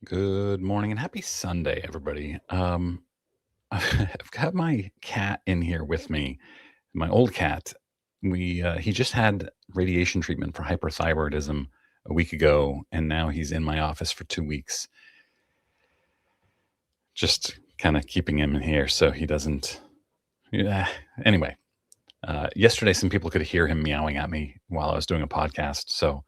Good morning and happy Sunday, everybody. I've got my cat in here with me, my old cat. He just had radiation treatment for hyperthyroidism a week ago, and now he's in my office for 2 weeks. Just kind of keeping him in here so he doesn't. Yeah. Anyway, yesterday some people could hear him meowing at me while I was doing a podcast. So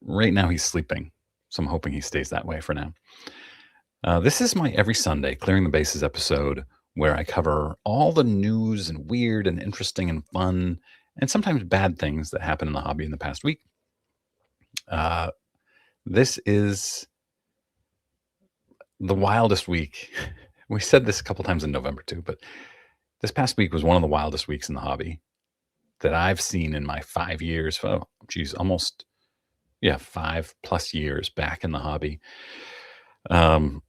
right now he's sleeping. So I'm hoping he stays that way for now. This is my every Sunday Clearing the Bases episode where I cover all the news and weird and interesting and fun and sometimes bad things that happened in the hobby in the past week. This is the wildest week. We said this a couple times in November too, but this past week was one of the wildest weeks in the hobby that I've seen in my 5 years. Oh, geez, almost, 5+ years back in the hobby. I'm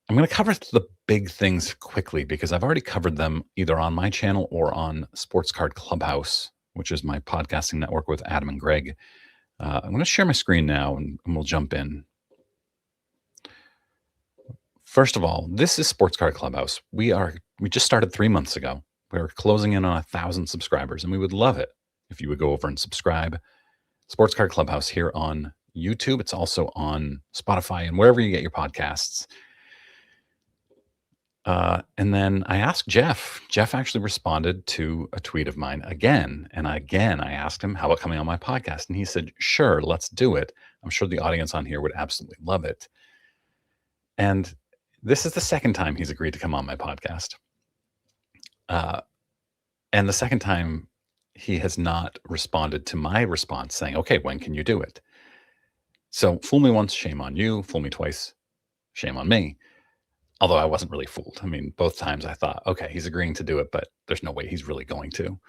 going to cover the big things quickly because I've already covered them either on my channel or on Sports Card Clubhouse, which is my podcasting network with Adam and Greg. I'm going to share my screen now and we'll jump in. First of all, this is Sports Card Clubhouse. We just started 3 months ago. We're closing in on 1,000 subscribers, and we would love it if you would go over and subscribe. Sports Card Clubhouse here on YouTube. It's also on Spotify and wherever you get your podcasts. And then I asked Jeff. Jeff actually responded to a tweet of mine again. And again, I asked him, how about coming on my podcast? And he said, sure, let's do it. I'm sure the audience on here would absolutely love it. And this is the second time he's agreed to come on my podcast. And the second time he has not responded to my response saying, okay, when can you do it? So fool me once, shame on you. Fool me twice, shame on me. Although I wasn't really fooled. I mean, both times I thought, okay, he's agreeing to do it, but there's no way he's really going to.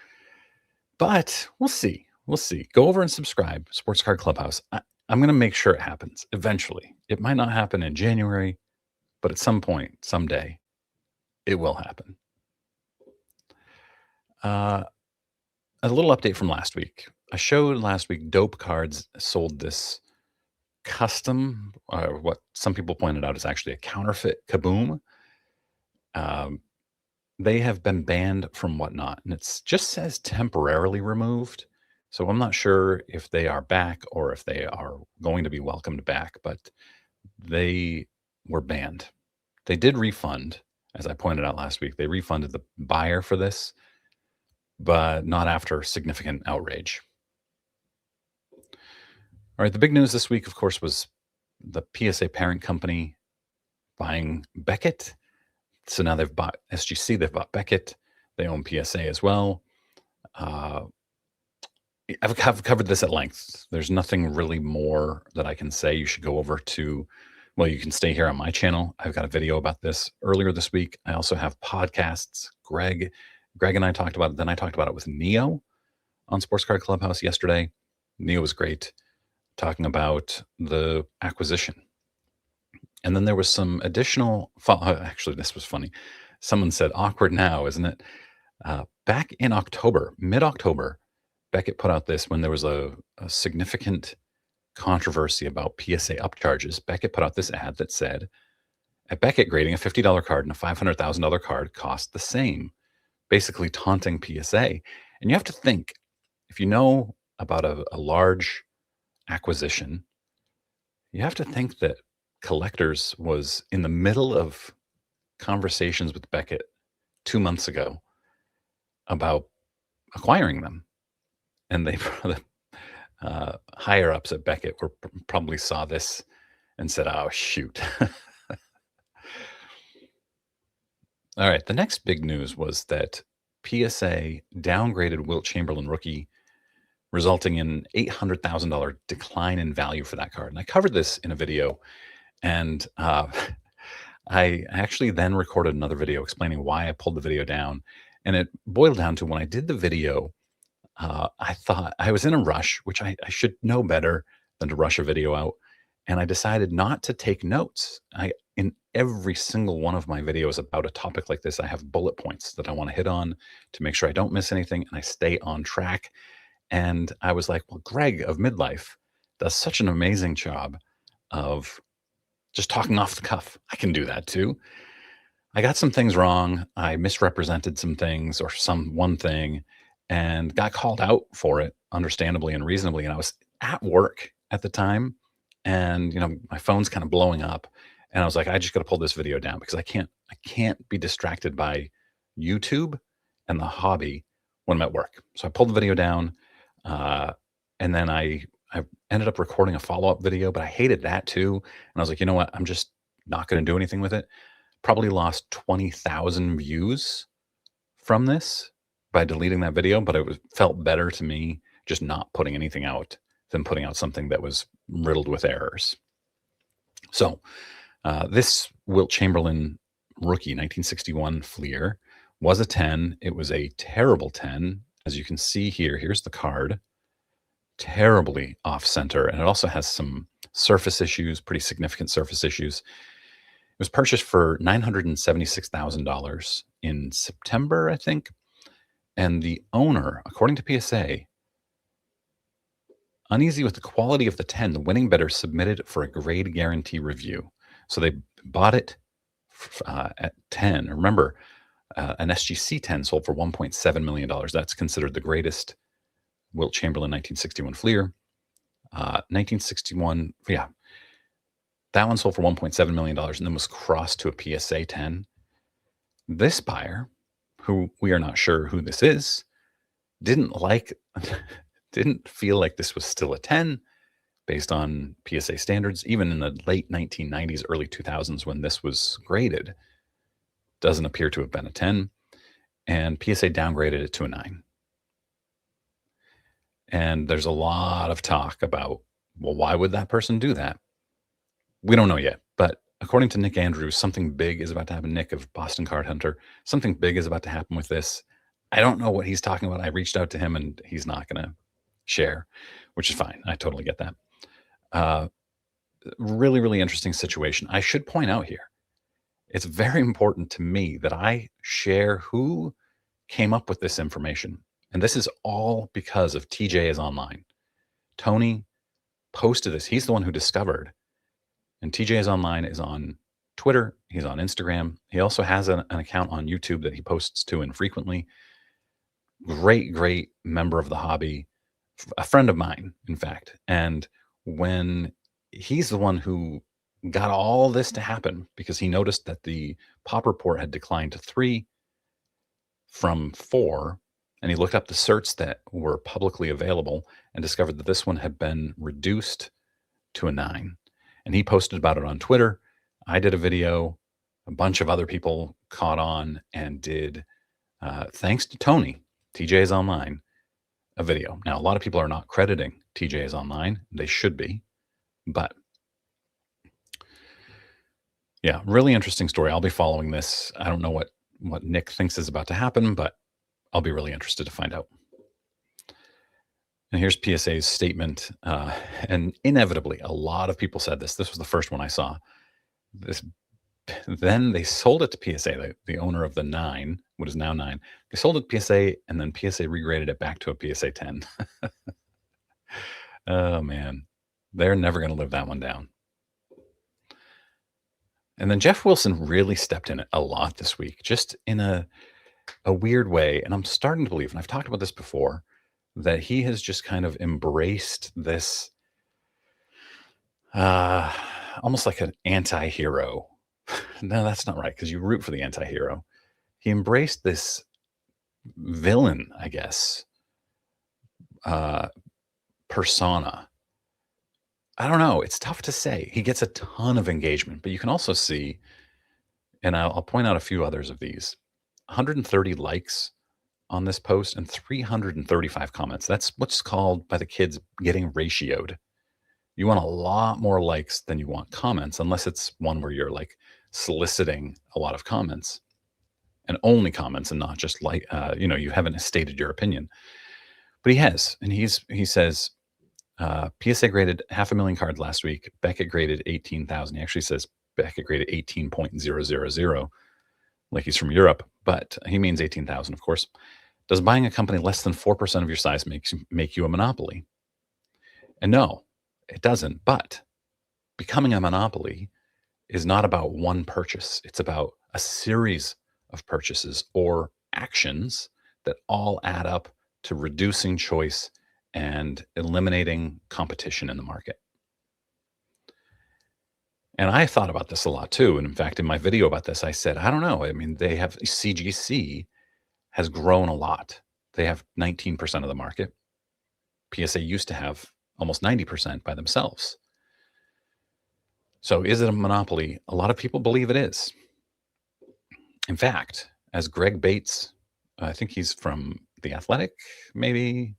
But we'll see. We'll see. Go over and subscribe, Sports Card Clubhouse. I'm going to make sure it happens eventually. It might not happen in January, but at some point, someday, it will happen. A little update from last week. I showed last week Dope Cards sold this custom, what some people pointed out is actually a counterfeit Kaboom. They have been banned from Whatnot, and it just says temporarily removed. So I'm not sure if they are back or if they are going to be welcomed back, but they were banned. They did refund, as I pointed out last week. They refunded the buyer for this, but not after significant outrage. All right, the big news this week, of course, was the PSA parent company buying Beckett. So now they've bought SGC, they've bought Beckett, they own PSA as well. I've covered this at length. There's nothing really more that I can say. You should go over to, well, you can stay here on my channel. I've got a video about this earlier this week. I also have podcasts. Greg and I talked about it. Then I talked about it with Neo on Sports Card Clubhouse yesterday. Neo was great, talking about the acquisition. And then there was some additional, actually, this was funny. Someone said, awkward now, isn't it? Back in October, mid-October, Beckett put out this when there was a significant controversy about PSA upcharges. Beckett put out this ad that said, at Beckett grading, a $50 card and a $500,000 card cost the same, basically taunting PSA. And you have to think, if you know about a large acquisition, you have to think that Collectors was in the middle of conversations with Beckett 2 months ago about acquiring them. And they, higher ups at Beckett probably saw this and said, oh, shoot. All right, the next big news was that PSA downgraded Wilt Chamberlain rookie, resulting in $800,000 decline in value for that card. And I covered this in a video, and I actually then recorded another video explaining why I pulled the video down. And it boiled down to when I did the video, I thought I was in a rush, which I should know better than to rush a video out. And I decided not to take notes. In every single one of my videos about a topic like this, I have bullet points that I want to hit on to make sure I don't miss anything and I stay on track. And I was like, well, Greg of Midlife does such an amazing job of just talking off the cuff. I can do that too. I got some things wrong. I misrepresented some things or one thing and got called out for it, understandably and reasonably. And I was at work at the time and, my phone's kind of blowing up and I was like, I just got to pull this video down because I can't be distracted by YouTube and the hobby when I'm at work. So I pulled the video down, and then I ended up recording a follow-up video, but I hated that too. And I was like, you know what? I'm just not going to do anything with it. Probably lost 20,000 views from this by deleting that video, but it felt better to me just not putting anything out than putting out something that was riddled with errors. So this Wilt Chamberlain rookie 1961 Fleer was a 10. It was a terrible 10. As you can see here, here's the card. Terribly off center. And it also has some surface issues, pretty significant surface issues. It was purchased for $976,000 in September, I think. And the owner, according to PSA, uneasy with the quality of the 10, the winning bidder submitted for a grade guarantee review. So they bought it at 10. Remember, an SGC 10 sold for $1.7 million. That's considered the greatest Wilt Chamberlain 1961 Fleer. 1961, yeah. That one sold for $1.7 million and then was crossed to a PSA 10. This buyer, who we are not sure who this is, didn't feel like this was still a 10 based on PSA standards, even in the late 1990s, early 2000s when this was graded. Doesn't appear to have been a 10. And PSA downgraded it to a 9. And there's a lot of talk about, well, why would that person do that? We don't know yet, but according to Nick Andrews, something big is about to happen. Nick of Boston Card Hunter, something big is about to happen with this. I don't know what he's talking about. I reached out to him and he's not going to share, which is fine. I totally get that. Really, really interesting situation. I should point out here, it's very important to me that I share who came up with this information. And this is all because of TJ is Online. Tony posted this. He's the one who discovered. And TJ is Online is on Twitter. He's on Instagram. He also has an account on YouTube that he posts to infrequently. Great member of the hobby. A friend of mine, in fact. And when he's the one who got all this to happen because he noticed that the pop report had declined to 3 from 4. And he looked up the certs that were publicly available and discovered that this one had been reduced to a 9. And he posted about it on Twitter. I did a video. A bunch of other people caught on and did, thanks to Tony, TJ is Online, a video. Now, a lot of people are not crediting TJ is Online. They should be. But yeah, really interesting story. I'll be following this. I don't know what Nick thinks is about to happen, but I'll be really interested to find out. And here's PSA's statement. And inevitably, a lot of people said this. This was the first one I saw. Then they sold it to PSA, the owner of the 9, what is now 9. They sold it to PSA, and then PSA regraded it back to a PSA 10. Oh, man. They're never going to live that one down. And then Jeff Wilson really stepped in it a lot this week, just in a weird way. And I'm starting to believe, and I've talked about this before, that he has just kind of embraced this almost like an anti-hero. No, that's not right, because you root for the anti-hero. He embraced this villain, I guess, persona. I don't know. It's tough to say. He gets a ton of engagement, but you can also see, and I'll point out a few others of these, 130 likes on this post and 335 comments. That's what's called by the kids getting ratioed. You want a lot more likes than you want comments, unless it's one where you're like soliciting a lot of comments and only comments and not just like, you haven't stated your opinion. But he has, and he says, PSA graded 500,000 cards last week. Beckett graded 18,000. He actually says Beckett graded 18.000, like he's from Europe, but he means 18,000, of course. Does buying a company less than 4% of your size make you a monopoly? And no, it doesn't. But becoming a monopoly is not about one purchase. It's about a series of purchases or actions that all add up to reducing choice and eliminating competition in the market. And I thought about this a lot too. And in fact, in my video about this, I said, I don't know. I mean, they have CGC has grown a lot. They have 19% of the market. PSA used to have almost 90% by themselves. So is it a monopoly? A lot of people believe it is. In fact, as Greg Bates, I think he's from The Athletic, maybe.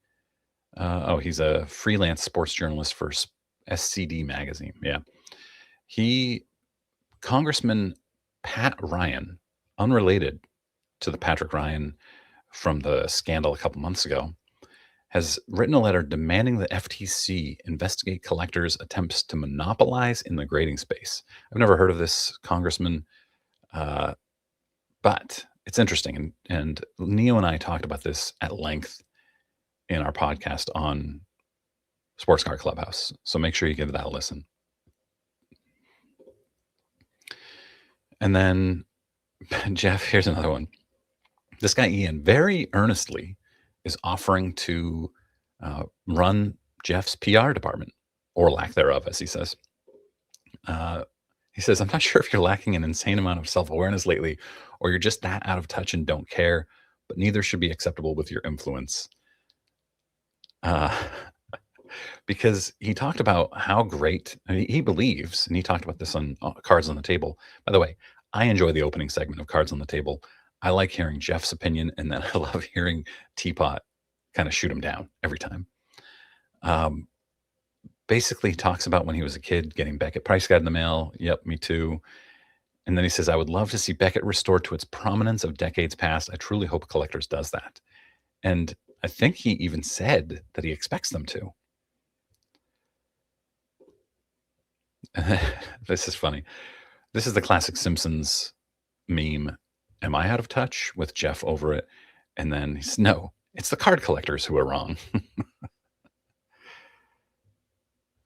He's a freelance sports journalist for SCD magazine. Yeah. Congressman Pat Ryan, unrelated to the Patrick Ryan from the scandal a couple months ago, has written a letter demanding the FTC investigate collectors' attempts to monopolize in the grading space. I've never heard of this congressman, but it's interesting. And Neo and I talked about this at length in our podcast on Sports Card Clubhouse. So make sure you give that a listen. And then, Jeff, here's another one. This guy, Ian, very earnestly is offering to run Jeff's PR department, or lack thereof, as he says. He says, I'm not sure if you're lacking an insane amount of self-awareness lately, or you're just that out of touch and don't care, but neither should be acceptable with your influence. Because he talked about how great, he believes, and he talked about this on Cards on the Table. By the way, I enjoy the opening segment of Cards on the Table. I like hearing Jeff's opinion, and then I love hearing Teapot kind of shoot him down every time. Basically, he talks about when he was a kid getting Beckett price guide in the mail. Yep, me too. And then he says, I would love to see Beckett restored to its prominence of decades past. I truly hope Collectors does that. And I think he even said that he expects them to. This is funny. This is the classic Simpsons meme. Am I out of touch, with Jeff over it? And then he's, no, it's the card collectors who are wrong.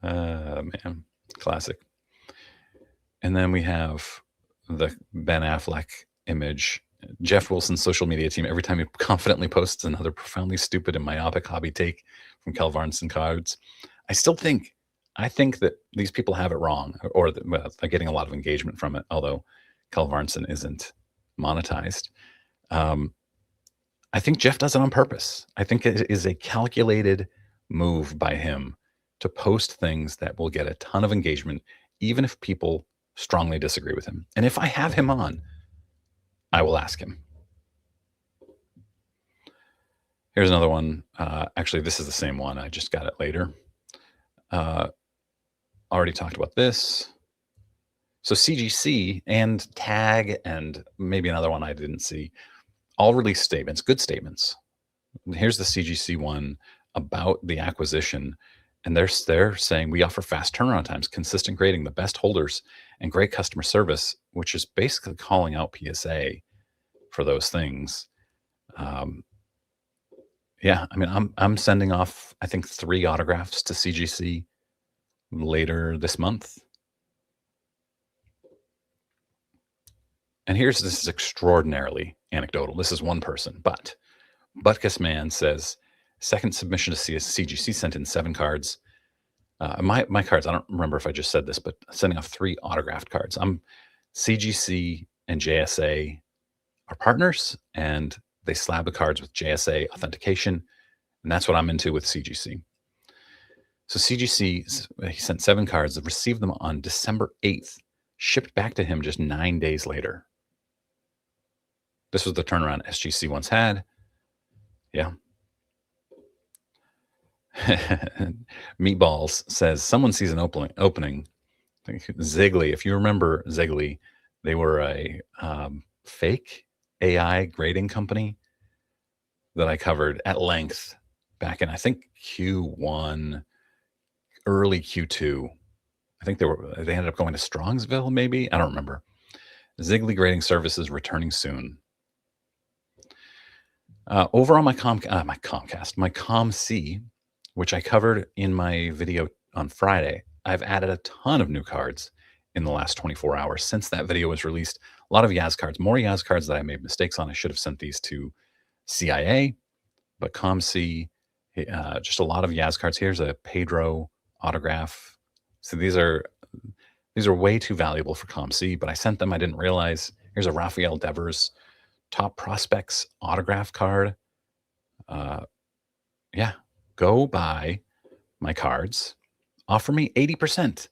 Man, classic. And then we have the Ben Affleck image. Jeff Wilson's social media team, every time he confidently posts another profoundly stupid and myopic hobby take from Kel Varnson cards. I think that these people have it wrong, or they're getting a lot of engagement from it, although Kel Varnson isn't monetized. I think Jeff does it on purpose. I think it is a calculated move by him to post things that will get a ton of engagement, even if people strongly disagree with him. And if I have him on, I will ask him. Here's another one. Actually, this is the same one. I just got it later. Already talked about this. So CGC and Tag and maybe another one I didn't see, all release statements, good statements. Here's the CGC one about the acquisition. And they're saying we offer fast turnaround times, consistent grading, the best holders, and great customer service, which is basically calling out PSA for those things. Yeah, I mean, I'm sending off, I think, 3 autographs to CGC later this month. And this is extraordinarily anecdotal. This is one person, but Butkus Man says, second submission to CGC sent in 7 cards. My cards, I don't remember if I just said this, but sending off 3 autographed cards. CGC and JSA are partners, and they slab the cards with JSA authentication, and that's what I'm into with CGC. So CGC, he sent 7 cards, received them on December 8th, shipped back to him just 9 days later. This was the turnaround SGC once had. Yeah. Meatballs says, someone sees an opening. Ziggly, if you remember Ziggly, they were a fake AI grading company that I covered at length back in, I think, Q1, early Q2. I think they ended up going to Strongsville, maybe. I don't remember. Ziggly Grading Services returning soon. Over on my COMC, which I covered in my video on Friday, I've added a ton of new cards in the last 24 hours since that video was released. A lot of Yaz cards, more Yaz cards that I made mistakes on. I should have sent these to CIA, but COMC, just a lot of Yaz cards. Here's a Pedro autograph. So these are way too valuable for COMC, but I sent them. I didn't realize. Here's a Rafael Devers Top Prospects autograph card. Yeah, go buy my cards. Offer me 80%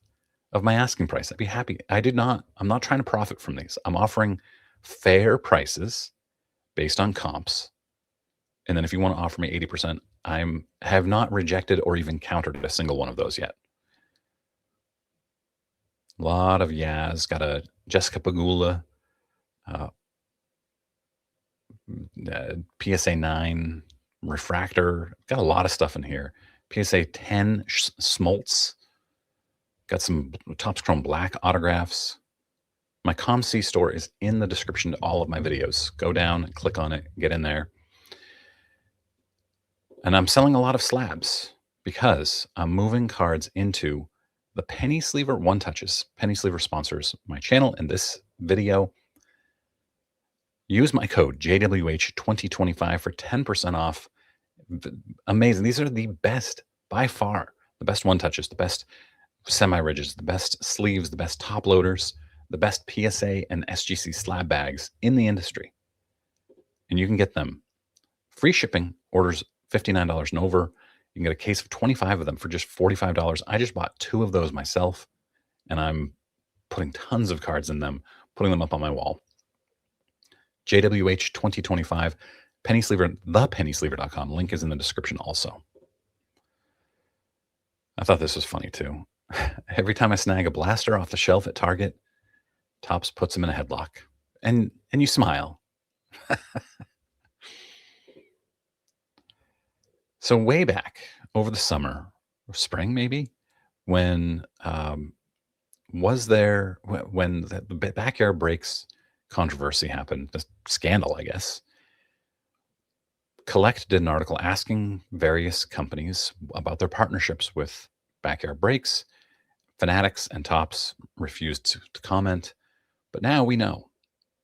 of my asking price. I'd be happy. I'm not trying to profit from these. I'm offering fair prices based on comps. And then if you want to offer me 80%, have not rejected or even countered a single one of those yet. A lot of Yaz. Got a Jessica Pagula, PSA 9 refractor. Got a lot of stuff in here. PSA 10 smoltz. Got some Topps Chrome Black autographs. My COMC store is in the description to all of my videos. Go down, click on it, get in there. And I'm selling a lot of slabs because I'm moving cards into the PennySleever One Touches. PennySleever sponsors my channel and this video. Use my code JWH2025 for 10% off. Amazing. These are the best, by far, the best One Touches, the best semi-rigids, the best sleeves, the best top loaders, the best PSA and SGC slab bags in the industry. And you can get them free shipping, orders $59 and over. You can get a case of 25 of them for just $45. I just bought 2 of those myself, and I'm putting tons of cards in them, putting them up on my wall. JWH 2025, PennySleever, thePennySleever.com. Link is in the description also. I thought this was funny too. Every time I snag a blaster off the shelf at Target, Topps puts them in a headlock. And you smile. So way back over the summer or spring, maybe, when the backyard breaks controversy happened, the scandal, I guess, Collect did an article asking various companies about their partnerships with backyard breaks. Fanatics and Topps refused to comment, but now we know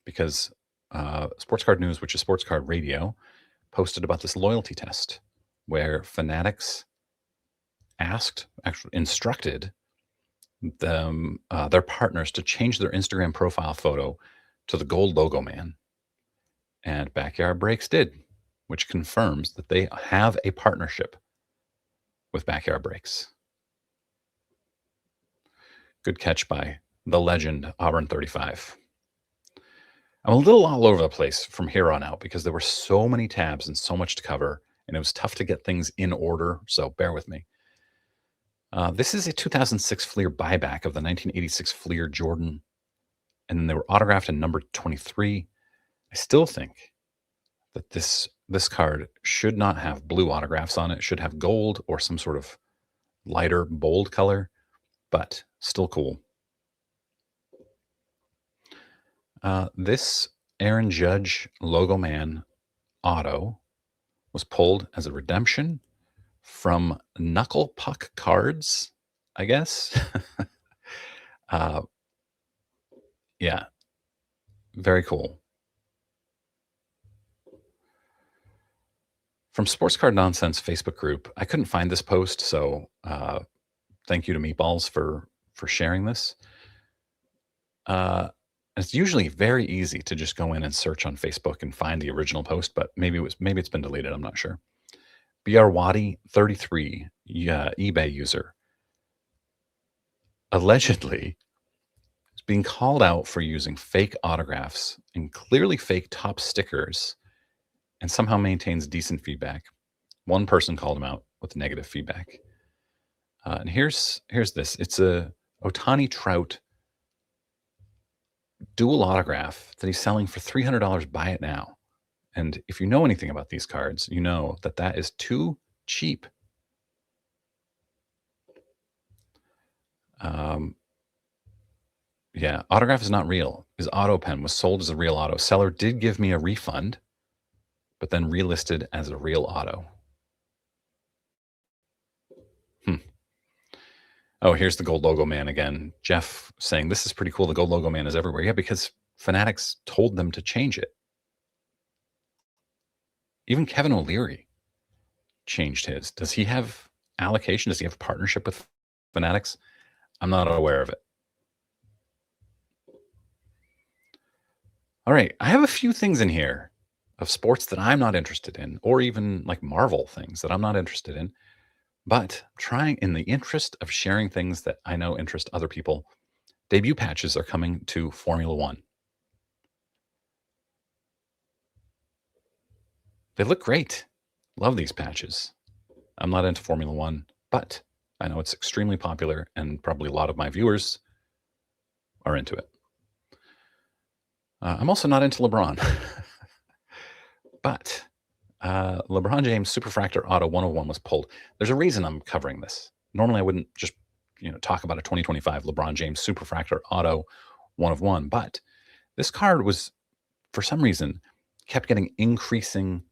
because Sports Card News, which is Sports Card Radio, posted about this loyalty test where Fanatics instructed them, their partners, to change their Instagram profile photo to the gold logo man. And Backyard Breaks did, which confirms that they have a partnership with Backyard Breaks. Good catch by the legend Auburn 35. I'm a little all over the place from here on out because there were so many tabs and so much to cover, and it was tough to get things in order, so bear with me. This is a 2006 Fleer buyback of the 1986 Fleer Jordan, and then they were autographed in number 23. I still think that this card should not have blue autographs on it. It should have gold or some sort of lighter, bold color, but still cool. This Aaron Judge Logo Man auto was pulled as a redemption from Knuckle Puck Cards, I guess. Yeah, very cool. From Sports Card Nonsense Facebook group, I couldn't find this post, so thank you to Meatballs for sharing this. It's usually very easy to just go in and search on Facebook and find the original post, but maybe it's been deleted. I'm not sure. BR Wadi 33, eBay user, allegedly is being called out for using fake autographs and clearly fake top stickers, and somehow maintains decent feedback. One person called him out with negative feedback. And here's this. It's a Ohtani Trout dual autograph that he's selling for $300. Buy it now. And if you know anything about these cards, you know that is too cheap. Yeah, autograph is not real. His auto pen was sold as a real auto. Seller did give me a refund, but then relisted as a real auto. Oh, here's the gold logo man again. Jeff saying, this is pretty cool. The gold logo man is everywhere. Yeah, because Fanatics told them to change it. Even Kevin O'Leary changed his. Does he have allocation? Does he have a partnership with Fanatics? I'm not aware of it. All right. I have a few things in here of sports that I'm not interested in, or even like Marvel things that I'm not interested in. But trying in the interest of sharing things that I know interest other people, debut patches are coming to Formula One. They look great. Love these patches. I'm not into Formula One, but I know it's extremely popular and probably a lot of my viewers are into it. I'm also not into LeBron, but LeBron James Superfractor Auto 101 was pulled. There's a reason I'm covering this. Normally, I wouldn't just talk about a 2025 LeBron James Superfractor Auto 101, but this card was, for some reason, kept getting increasing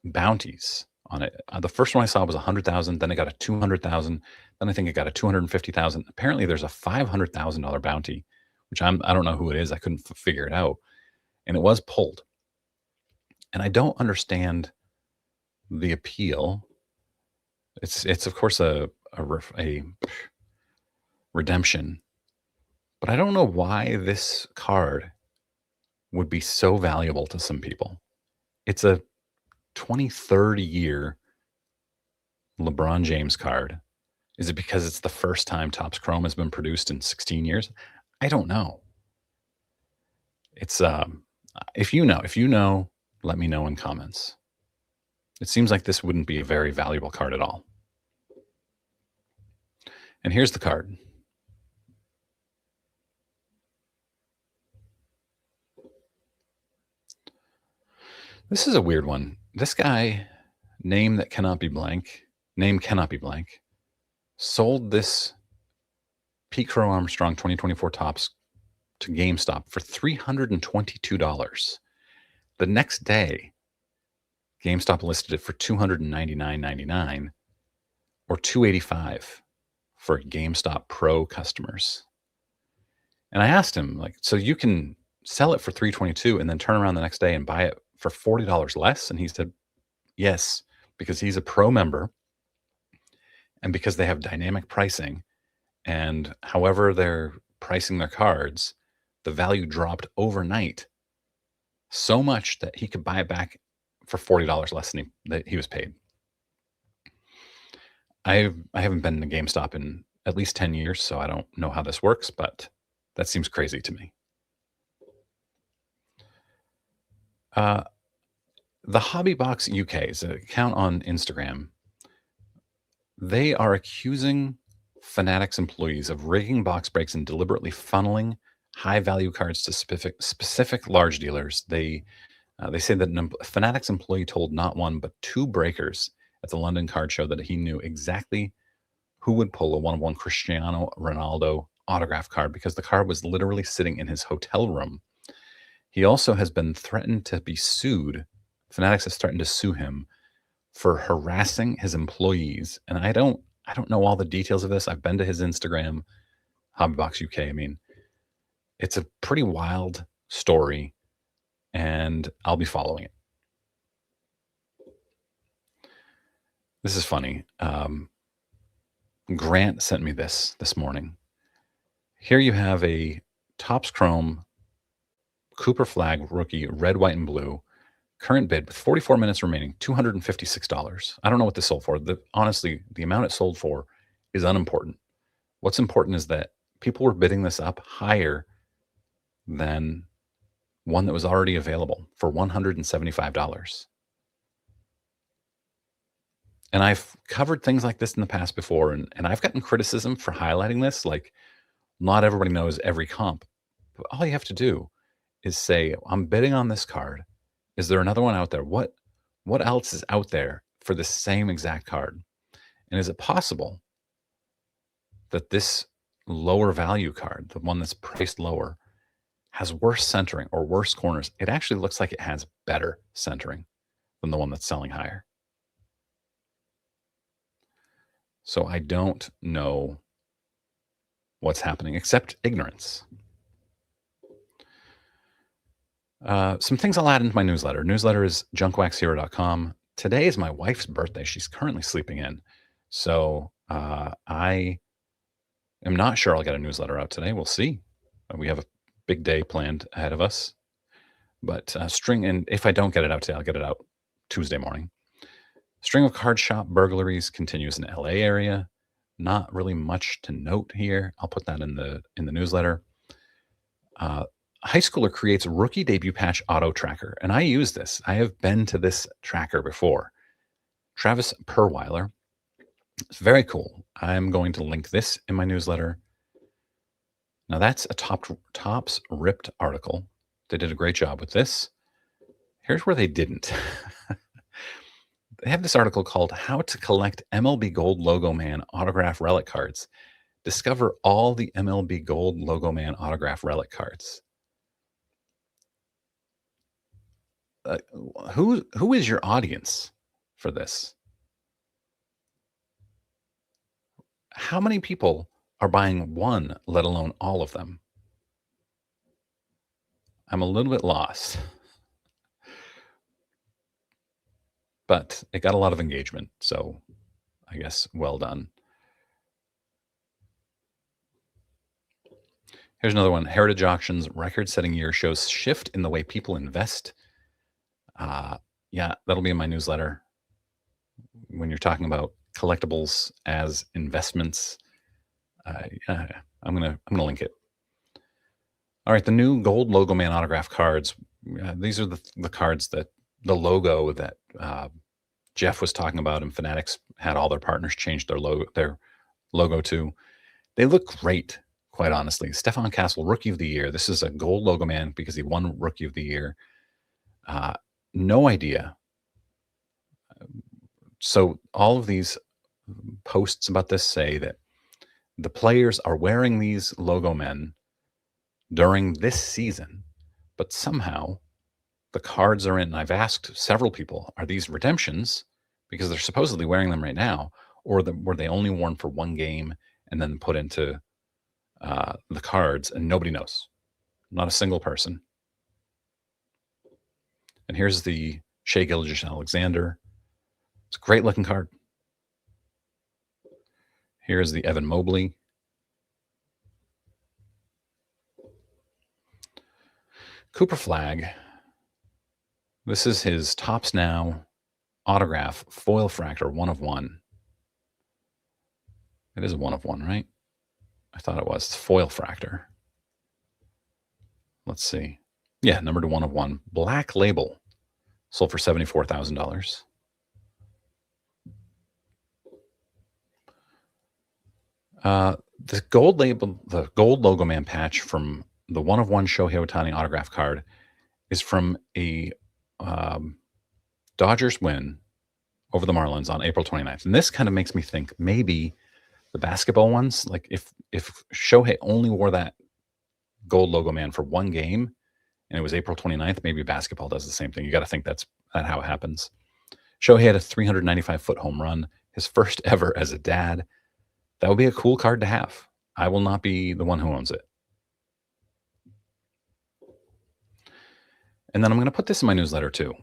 bounties on it. The first one I saw was 100,000, then it got a 200,000, then I think it got a 250,000. Apparently, there's a $500,000 bounty, which I don't know who it is. I couldn't figure it out, and it was pulled. And I don't understand the appeal. It's of course a redemption, but I don't know why this card would be so valuable to some people. It's a 20-30 year LeBron James card. Is it because it's the first time Topps Chrome has been produced in 16 years? I don't know. It's if you know, let me know in comments. It seems like this wouldn't be a very valuable card at all. And here's the card. This is a weird one. This guy, name cannot be blank, sold this Pete Crow Armstrong 2024 Topps to GameStop for $322. The next day, GameStop listed it for $299.99 or $285 for GameStop Pro customers. And I asked him, like, so you can sell it for $322 and then turn around the next day and buy it for $40 less? And he said, yes, because he's a pro member and because they have dynamic pricing. And however they're pricing their cards, the value dropped overnight so much that he could buy it back for $40 less than he was paid. I haven't been to GameStop in at least 10 years, so I don't know how this works, but that seems crazy to me. The Hobby Box UK is an account on Instagram. They are accusing Fanatics employees of rigging box breaks and deliberately funneling high-value cards to specific large dealers. They say that a Fanatics employee told not one but two breakers at the London card show that he knew exactly who would pull a one-of-one Cristiano Ronaldo autograph card because the card was literally sitting in his hotel room. He also has been threatened to be sued. Fanatics is threatened to sue him for harassing his employees. And I don't know all the details of this. I've been to his Instagram, Hobbybox UK. I mean, it's a pretty wild story, and I'll be following it. This is funny. Grant sent me this morning. Here you have a Topps Chrome Cooper Flagg rookie, red, white, and blue. Current bid with 44 minutes remaining, $256. I don't know what this sold for. Honestly, the amount it sold for is unimportant. What's important is that people were bidding this up higher than one that was already available for $175. And I've covered things like this in the past before, and I've gotten criticism for highlighting this. Like, not everybody knows every comp. But all you have to do is say, I'm bidding on this card. Is there another one out there? What else is out there for the same exact card? And is it possible that this lower value card, the one that's priced lower, has worse centering or worse corners? It actually looks like it has better centering than the one that's selling higher. So I don't know what's happening except ignorance. Some things I'll add into my newsletter. Newsletter is junkwaxhero.com. Today is my wife's birthday. She's currently sleeping in. So I am not sure I'll get a newsletter out today. We'll see. We have a big day planned ahead of us. But and if I don't get it out today, I'll get it out Tuesday morning. String of card shop burglaries continues in the LA area. Not really much to note here. I'll put that in the newsletter. High schooler creates rookie debut patch auto tracker, and I use this. I have been to this tracker before. Travis Perweiler. It's very cool. I'm going to link this in my newsletter. Now that's a Topps ripped article. They did a great job with this. Here's where they didn't. They have this article called How to Collect MLB Gold Logo Man Autograph Relic Cards. Discover all the MLB Gold Logo Man Autograph Relic Cards. Who is your audience for this? How many people are buying one, let alone all of them? I'm a little bit lost. But it got a lot of engagement, so I guess well done. Here's another one. Heritage Auctions record-setting year shows shift in the way people invest. Yeah, that'll be in my newsletter. When you're talking about collectibles as investments, yeah, I'm gonna link it. All right, the new Gold Logo Man autograph cards. These are the cards that the logo that Jeff was talking about, and Fanatics had all their partners change their logo to. They look great, quite honestly. Stefan Castle, Rookie of the Year. This is a Gold Logo Man because he won Rookie of the Year. No idea. So all of these posts about this say that the players are wearing these logo men during this season, but somehow the cards are in. And I've asked several people, are these redemptions because they're supposedly wearing them right now, or were they only worn for one game and then put into the cards? And nobody knows. Not a single person. And here's the Shea Gilgeous-Alexander. It's a great looking card. Here's the Evan Mobley. Cooper Flagg. This is his Topps Now autograph foil fractor 1 of 1. It is a 1 of 1, right? I thought it was. It's foil fractor. Let's see. Yeah, numbered to 1 of 1. Black label. Sold for $74,000. The gold label, the Gold Logo Man patch from the 1 of 1 Shohei Ohtani autograph card is from a Dodgers win over the Marlins on April 29th. And this kind of makes me think maybe the basketball ones, like if Shohei only wore that Gold Logo Man for one game and it was April 29th, maybe basketball does the same thing. You got to think that's how it happens. Shohei had a 395-foot home run, his first ever as a dad. That would be a cool card to have. I will not be the one who owns it. And then I'm going to put this in my newsletter too.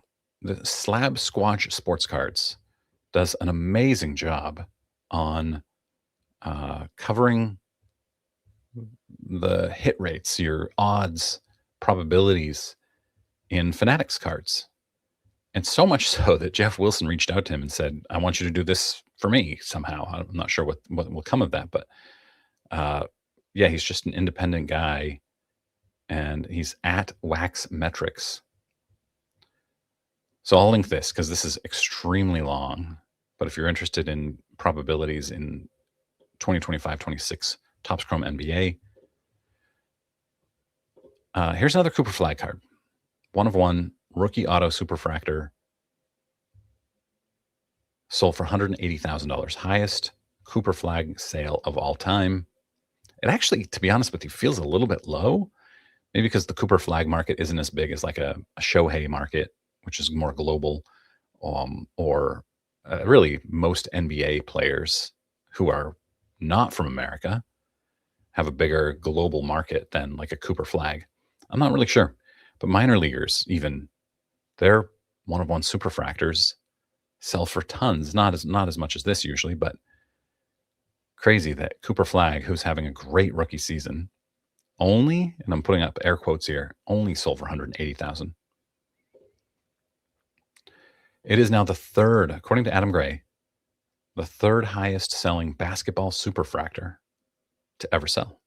The Slabsquatch Sports Cards does an amazing job on covering the hit rates, your odds, probabilities in Fanatics cards. And so much so that Jeff Wilson reached out to him and said, I want you to do this for me somehow. I'm not sure what will come of that, but yeah, he's just an independent guy, and he's at Wax Metrics. So I'll link this because this is extremely long. But if you're interested in probabilities in 2025-26 Topps Chrome NBA, here's another Cooper Flagg card. 1 of 1 rookie auto superfractor. Sold for $180,000. Highest Cooper Flagg sale of all time. It actually, to be honest with you, feels a little bit low. Maybe because the Cooper Flagg market isn't as big as like a Shohei market, which is more global, or really most NBA players who are not from America have a bigger global market than like a Cooper Flagg. I'm not really sure. But minor leaguers, even, their one-of-one superfractors sell for tons. Not as much as this usually, but crazy that Cooper Flagg, who's having a great rookie season, only, and I'm putting up air quotes here, only sold for 180,000. It is now the third, according to Adam Gray, the third highest selling basketball superfractor to ever sell,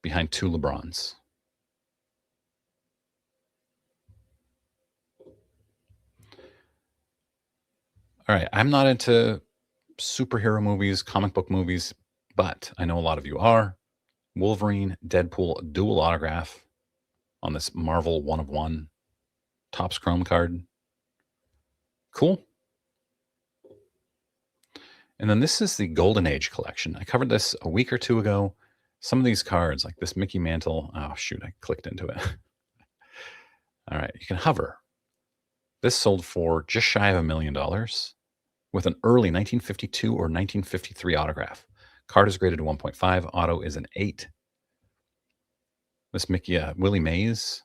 behind 2 LeBrons. All right, I'm not into superhero movies, comic book movies, but I know a lot of you are. Wolverine, Deadpool, dual autograph on this Marvel 1-of-1 Topps Chrome card. Cool. And then this is the Golden Age collection. I covered this a week or two ago. Some of these cards, like this Mickey Mantle. Oh, shoot, I clicked into it. All right, you can hover. This sold for just shy of $1 million with an early 1952 or 1953 autograph. Card is graded to 1.5. Auto is an 8. This Mickey, Willie Mays.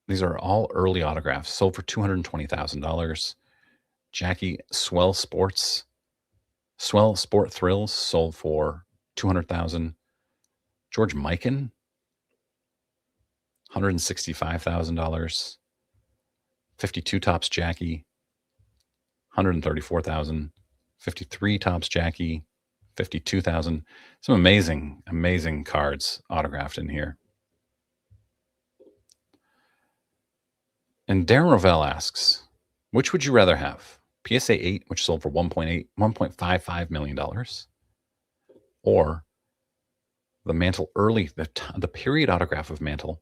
These are all early autographs. Sold for $220,000. Jackie Swell Sport Thrills sold for $200,000. George Mikan, $165,000. 52 Topps Jackie, $134,000. 53 Topps Jackie, $52,000. Some amazing cards autographed in here. And Darren Rovell asks, which would you rather have? PSA 8, which sold for $1.55 million, or the Mantle early, the period autograph of Mantle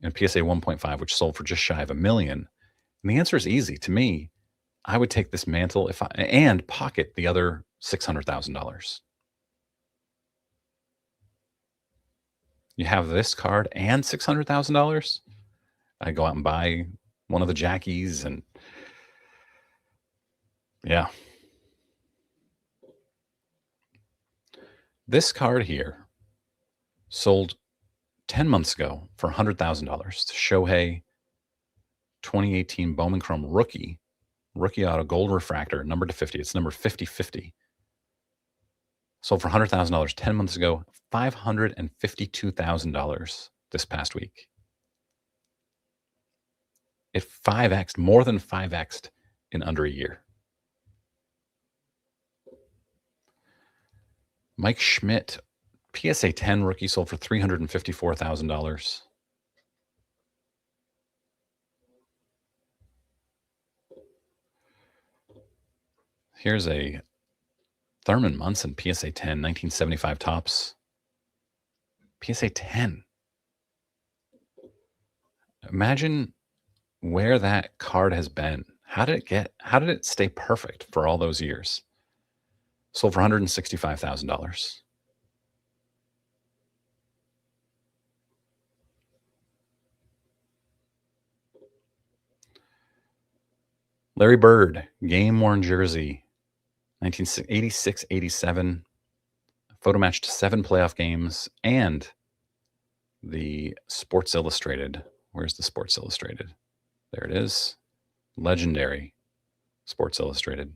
in PSA 1.5, which sold for just shy of $1 million? And the answer is easy. To me, I would take this Mantle and pocket the other $600,000. You have this card and $600,000. I go out and buy one of the Jackies, and yeah. This card here sold 10 months ago for $100,000. Shohei 2018 Bowman Chrome rookie auto gold refractor, number to 50. It's number 5050. Sold for $100,000 10 months ago, $552,000 this past week. It 5x'd, more than 5x'd in under a year. Mike Schmidt, PSA 10 rookie, sold for $354,000. Here's a Thurman Munson PSA 10, 1975 Topps. PSA 10. Imagine where that card has been. How did it stay perfect for all those years? Sold for $165,000. Larry Bird, game worn jersey, 1986-87. Photo matched 7 playoff games, and the Sports Illustrated. Where's the Sports Illustrated? There it is. Legendary Sports Illustrated.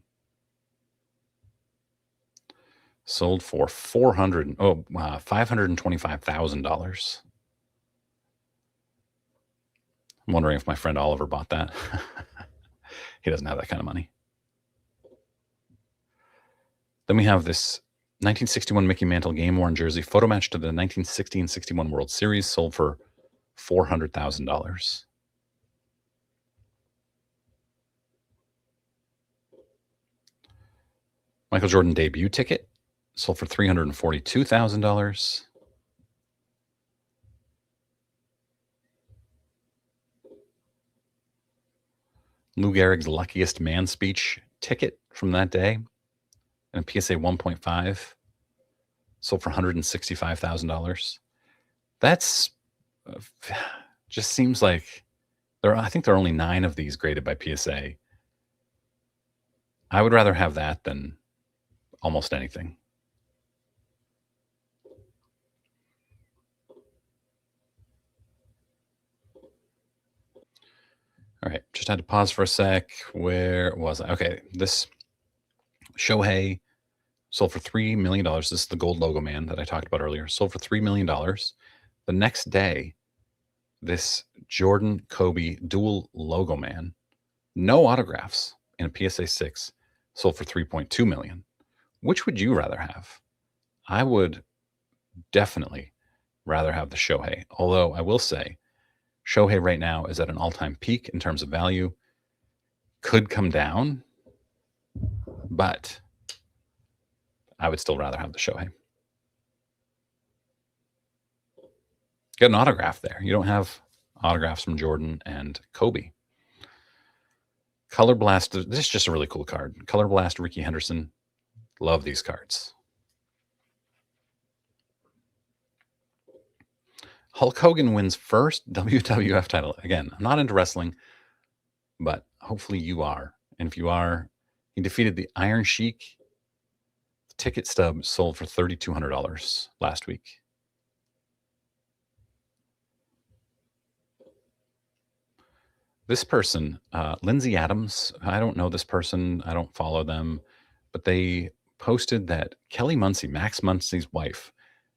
Sold for $525,000. I'm wondering if my friend Oliver bought that. He doesn't have that kind of money. Then we have this 1961 Mickey Mantle game-worn jersey, photo match to the 1960 and 61 World Series, sold for $400,000. Michael Jordan debut ticket, sold for $342,000. Lou Gehrig's Luckiest Man speech ticket from that day, and a PSA 1.5, sold for $165,000. That's just seems like I think there are only 9 of these graded by PSA. I would rather have that than almost anything. All right, just had to pause for a sec. Where was I? Okay, this Shohei sold for $3 million. This is the gold logo man that I talked about earlier. Sold for $3 million. The next day, this Jordan Kobe dual logo man, no autographs in a PSA 6, sold for $3.2 million. Which would you rather have? I would definitely rather have the Shohei. Although I will say, Shohei right now is at an all-time peak in terms of value. Could come down, but I would still rather have the Shohei. Get an autograph there. You don't have autographs from Jordan and Kobe. Color Blast. This is just a really cool card. Color Blast Rickey Henderson. Love these cards. Hulk Hogan wins first WWF title. Again, I'm not into wrestling, but hopefully you are. And if you are, he defeated the Iron Sheik. The ticket stub sold for $3,200 last week. This person, Lindsay Adams, I don't know this person. I don't follow them, but they posted that Kelly Muncy, Max Muncy's wife,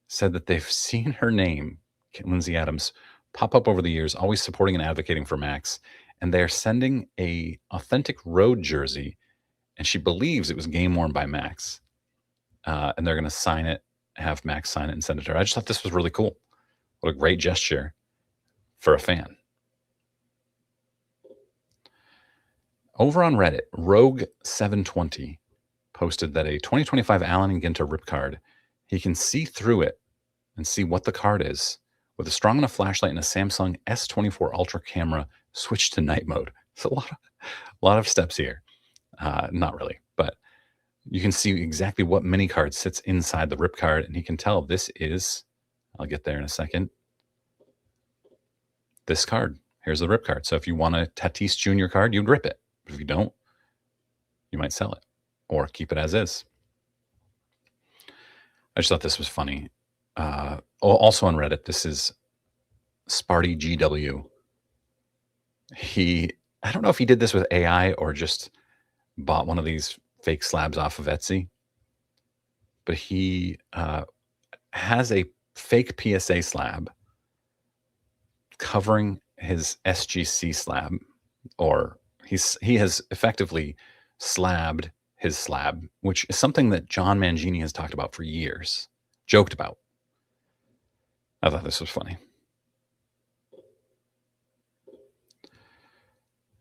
said that they've seen her name, Lindsay Adams, pop up over the years, always supporting and advocating for Max. And they're sending a authentic road jersey, and she believes it was game worn by Max. And they're going to sign it, have Max sign it, and send it to her. I just thought this was really cool. What a great gesture for a fan. Over on Reddit, Rogue720 posted that a 2025 Allen and Ginter rip card, he can see through it and see what the card is with a strong enough flashlight and a Samsung S24 Ultra camera switched to night mode. It's a lot of steps here. Not really, but you can see exactly what mini card sits inside the rip card, and he can tell this is, I'll get there in a second, this card. Here's the rip card. So if you want a Tatis Jr. card, you'd rip it. But if you don't, you might sell it or keep it as is. I just thought this was funny. Also on Reddit, this is Sparty GW. I don't know if he did this with AI or just bought one of these fake slabs off of Etsy, but he has a fake PSA slab covering his SGC slab, or he has effectively slabbed his slab, which is something that John Mangini has talked about for years, joked about. I thought this was funny.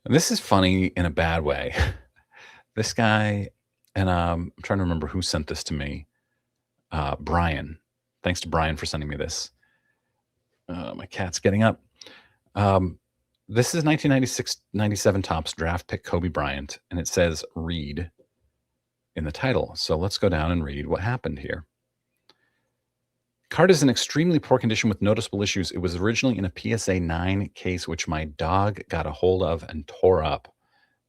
And this is funny in a bad way. This guy, and I'm trying to remember who sent this to me. Brian. Thanks to Brian for sending me this. My cat's getting up. This is 1996-97 Topps draft pick Kobe Bryant, and it says read in the title. So let's go down and read what happened here. Card is in extremely poor condition with noticeable issues. It was originally in a PSA 9 case, which my dog got a hold of and tore up.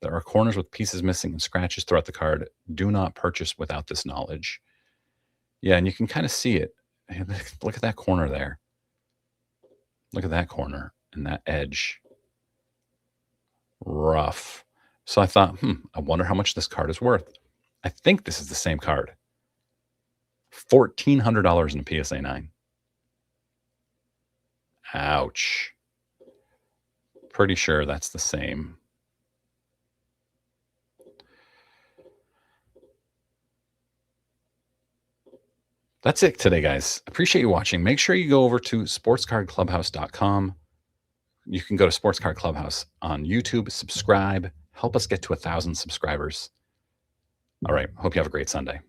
There are corners with pieces missing and scratches throughout the card. Do not purchase without this knowledge. Yeah, and you can kind of see it. Look at that corner there. Look at that corner and that edge. Rough. So I thought, I wonder how much this card is worth. I think this is the same card. $1,400 in a PSA 9. Ouch. Pretty sure that's the same. That's it today, guys. Appreciate you watching. Make sure you go over to sportscardclubhouse.com. You can go to Sports Card Clubhouse on YouTube, subscribe, help us get to 1,000 subscribers. All right. Hope you have a great Sunday.